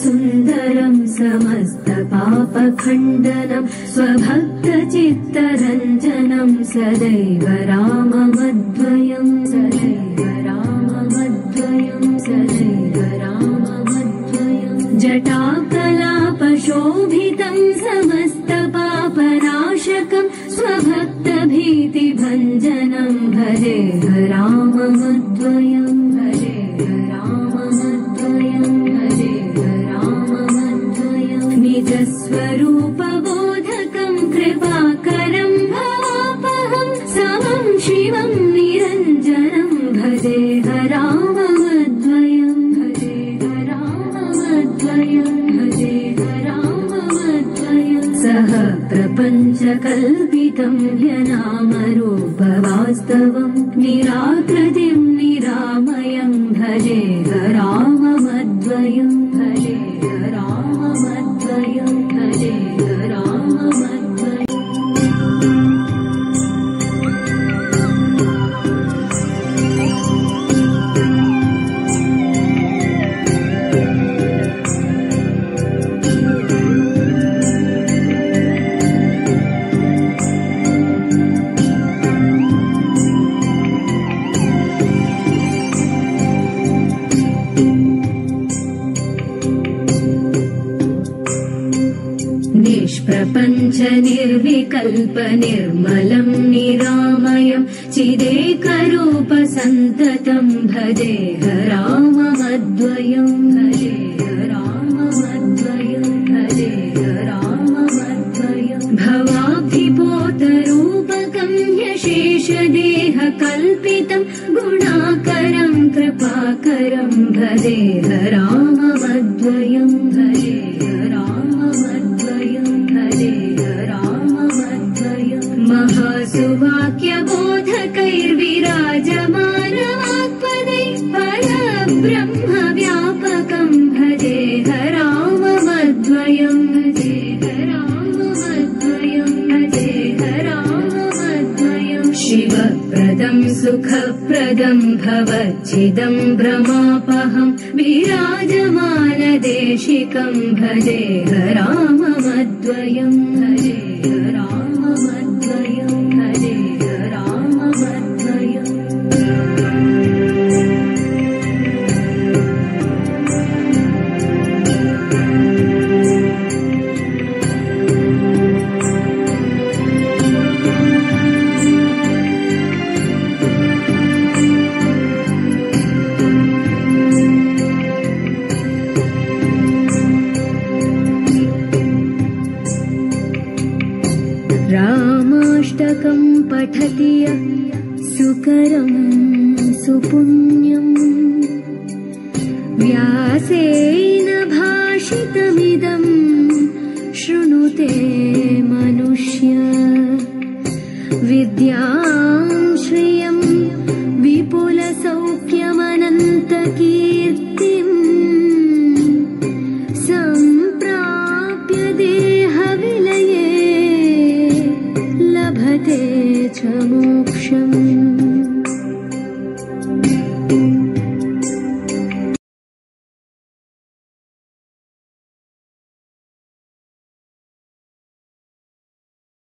सुन्दरं समस्तपापखण्डनं स्वभक्तचित्तरञ्जनं सदैव राममद्वयं सदैव राममद्वयं सदैव राममद्वयं जटाकलापशोभितं समस्तपापनाशकं स्वभक्तभीतिभञ्जनं भजेह राममद्वयं भजेह राममद्वयं भजेह राममद्वयं निजस्वरूपबोधकं कृपाकरं भवापहं समं शिवं निरञ्जनं भजेह राममद्वयं भजेह राममद्वयं भजेह राममद्वयं सह प्रपञ्चकल्पितं ह्यनामरूपवास्तवं निराकृतिं निरामयं भजेह राममद्वयं भजेह राममद्वयं भजेह राममद्वयम् निष्प्रपञ्च निर्विकल्प निर्मलं निरामयं चिदेकरूप सन्ततं भजेह राममद्वयं भजेह राममद्वयं भजेह राममद्वयं भवाब्धिपोतरूपकं ह्यशेषदेहकल्पितं गुणाकरं कृपाकरं भजेह राममद्वयं भजेह राममद्वयं भजेह राममद्वयं महासुवाक्यबोधकैर्विराजमानवाक्पदै परब्रह्मव्यापकं भजेह राममद्वयं भजेह राममद्वयं भजेह राममद्वयं शिवप्रदं सुखप्रदं भवच्छिदं भ्रमापहं विराजमानदेशिकं भजेह राममद्वयं भजेह राममद्वयं भजेह राममद्वयम् रामाष्टकं पठति यः सुकरं सुपुण्यं व्यासेन भाषितमिदं शृणुते